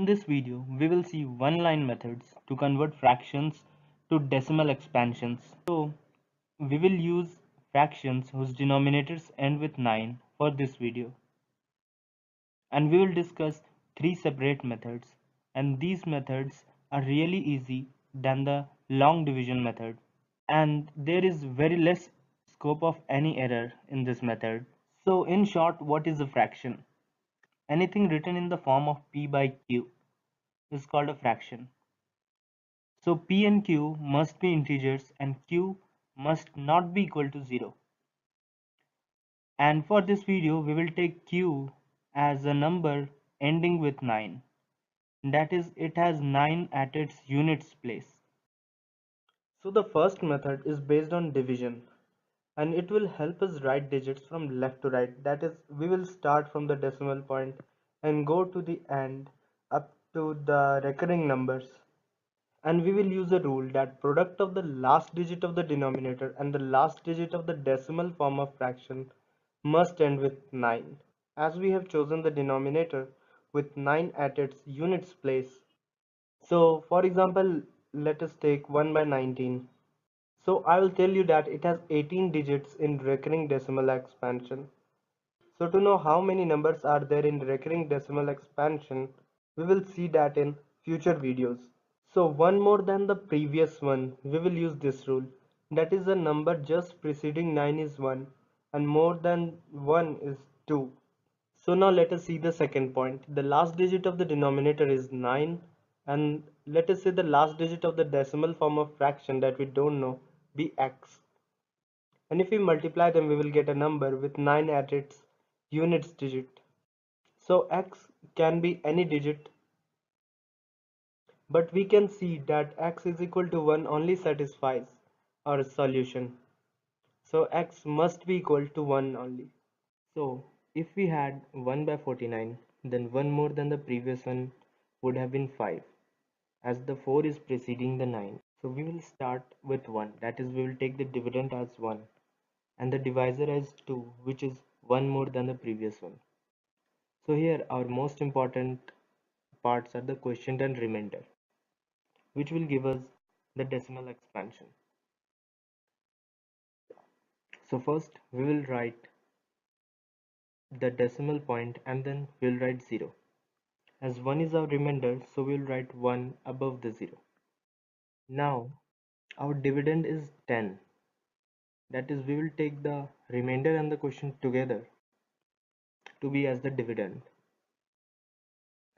In this video, we will see one-line methods to convert fractions to decimal expansions. So, we will use fractions whose denominators end with 9 for this video. And we will discuss three separate methods. And these methods are really easy than the long division method. And there is very less scope of any error in this method. So, in short, what is a fraction? Anything written in the form of p by q is called a fraction. So p and q must be integers and q must not be equal to 0. And for this video we will take q as a number ending with 9. That is, it has 9 at its units place. So the first method is based on division and it will help us write digits from left to right. That is, we will start from the decimal point and go to the end up to the recurring numbers. And we will use a rule that product of the last digit of the denominator and the last digit of the decimal form of fraction must end with 9. As we have chosen the denominator with 9 at its units place. So for example, let us take 1 by 19. So I will tell you that it has 18 digits in recurring decimal expansion. So to know how many numbers are there in recurring decimal expansion, we will see that in future videos. So one more than the previous one, we will use this rule. That is, the number just preceding 9 is 1 and more than 1 is 2. So now let us see the second point. The last digit of the denominator is 9 and let us say the last digit of the decimal form of fraction that we don't know be x. And if we multiply them, we will get a number with 9 at its units digit. So x can be any digit, but we can see that x is equal to 1 only satisfies our solution. So x must be equal to 1 only. So if we had 1 by 49, then 1 more than the previous one would have been 5, as the 4 is preceding the 9. So we will start with 1, that is, we will take the dividend as 1 and the divisor as 2, which is 1 more than the previous one. So here our most important parts are the quotient and remainder, which will give us the decimal expansion. So first we will write the decimal point and then we'll write 0. As 1 is our remainder, so we'll write 1 above the 0. Now our dividend is 10. That is, we will take the remainder and the quotient together to be as the dividend.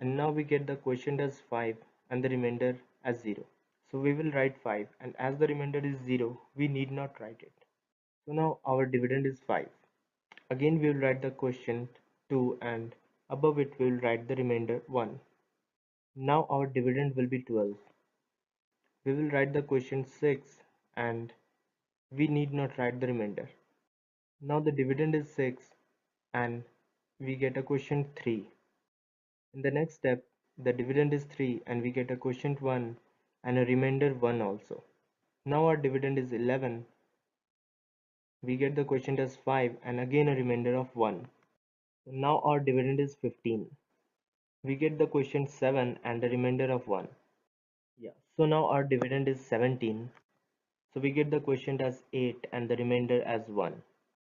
And now we get the quotient as 5 and the remainder as 0. So we will write 5, and as the remainder is 0, we need not write it. So now our dividend is 5. Again we will write the quotient 2 and above it we will write the remainder 1. Now our dividend will be 12. We will write the quotient 6 and we need not write the remainder. Now the dividend is 6 and we get a quotient 3. In the next step, the dividend is 3 and we get a quotient 1 and a remainder 1 also. Now our dividend is 11. We get the quotient as 5 and again a remainder of 1. Now our dividend is 15. We get the quotient 7 and a remainder of 1. Yeah. So now our dividend is 17. So we get the quotient as 8 and the remainder as 1.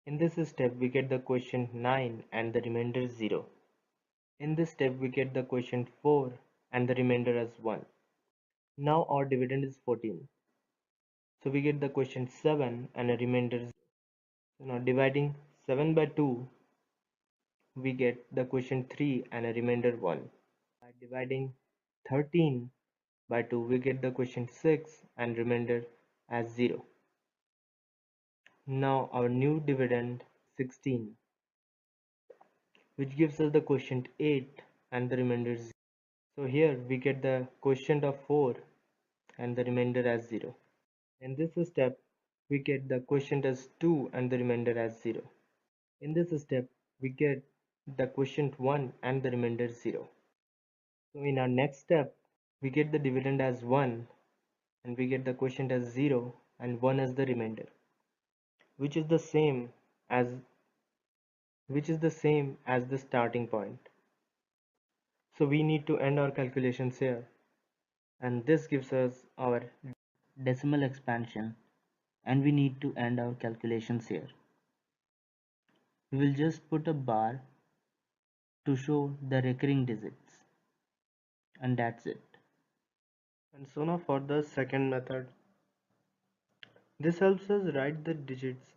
In this step we get the quotient 9 and the remainder 0. In this step we get the quotient 4 and the remainder as 1. Now our dividend is 14. So we get the quotient 7 and a remainder 0. So now dividing 7 by 2, we get the quotient 3 and a remainder 1. By dividing 13 by 2, we get the quotient 6 and remainder as 0. Now our new dividend 16, which gives us the quotient 8 and the remainder 0. So here we get the quotient of 4 and the remainder as 0. In this step, we get the quotient as 2 and the remainder as 0. In this step, we get the quotient 1 and the remainder 0. So in our next step, we get the dividend as 1 and we get the quotient as 0 and 1 as the remainder, which is the same as the starting point. So we need to end our calculations here, and this gives us our decimal expansion, and we need to end our calculations here. We will just put a bar to show the recurring digits, and that's it. And so now for the second method, this helps us write the digits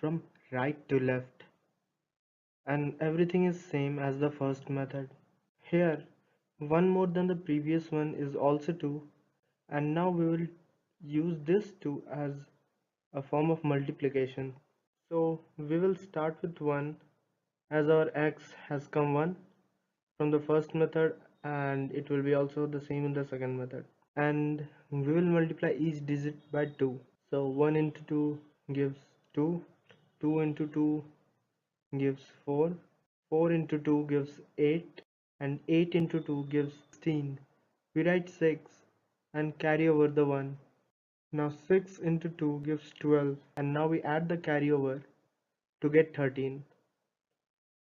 from right to left, and everything is same as the first method. Here, one more than the previous one is also 2, and now we will use this 2 as a form of multiplication. So we will start with 1, as our x has come 1 from the first method, and it will be also the same in the second method. And we will multiply each digit by 2. So 1 into 2 gives 2, 2 into 2 gives 4, 4 into 2 gives 8, and 8 into 2 gives 16. We write 6 and carry over the 1. Now 6 into 2 gives 12, and now we add the carryover to get 13.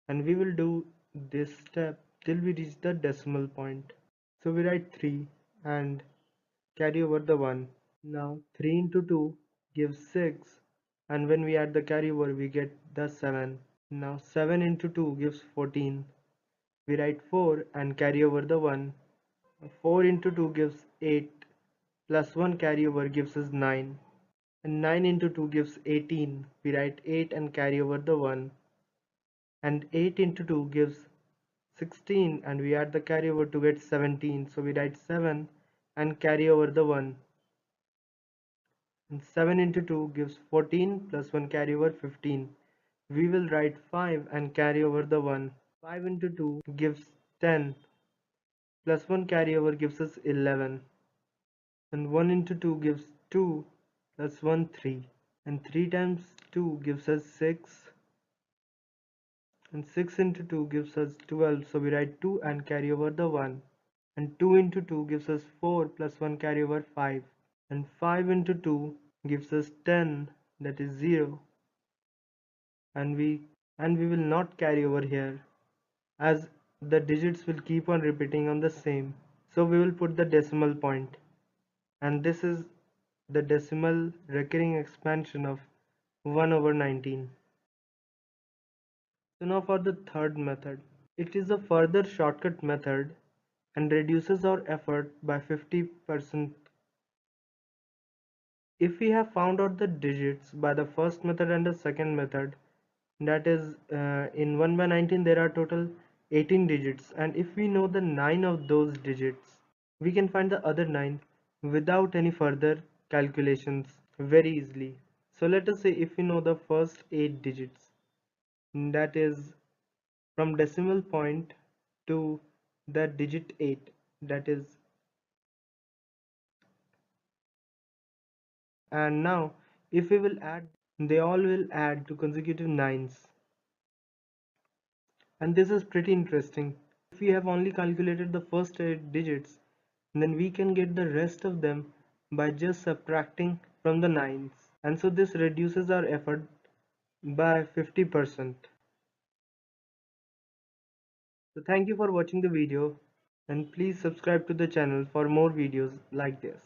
And we will do this step till we reach the decimal point. So we write 3 and carry over the 1. Now 3 into 2 gives 6, and when we add the carryover we get the 7. Now 7 into 2 gives 14. We write 4 and carry over the 1. 4 into 2 gives 8, plus 1 carryover gives us 9. And 9 into 2 gives 18. We write 8 and carry over the 1. And 8 into 2 gives 16, and we add the carryover to get 17. So we write 7 and carry over the 1. And 7 into 2 gives 14, plus 1 carry over 15. We will write 5 and carry over the 1. 5 into 2 gives 10, plus 1 carryover gives us 11. And 1 into 2 gives 2, plus 1 3. And 3 times 2 gives us 6. And 6 into 2 gives us 12. So we write 2 and carry over the 1. And 2 into 2 gives us 4, plus 1 carry over 5. And 5 into 2 gives us 10, that is 0. And we will not carry over here, as the digits will keep on repeating on the same. So we will put the decimal point, and this is the decimal recurring expansion of 1 over 19. So now for the third method. It is a further shortcut method and reduces our effort by 50%. If we have found out the digits by the first method and the second method, that is in 1 by 19 there are total 18 digits, and if we know the 9 of those digits, we can find the other 9 without any further calculations very easily. So let us say if we know the first 8 digits, that is from decimal point to the digit 8, that is, and now if we will add, they all will add to consecutive nines. And this is pretty interesting. If we have only calculated the first 8 digits, then we can get the rest of them by just subtracting from the nines. And so this reduces our effort by 50%. So thank you for watching the video, and please subscribe to the channel for more videos like this.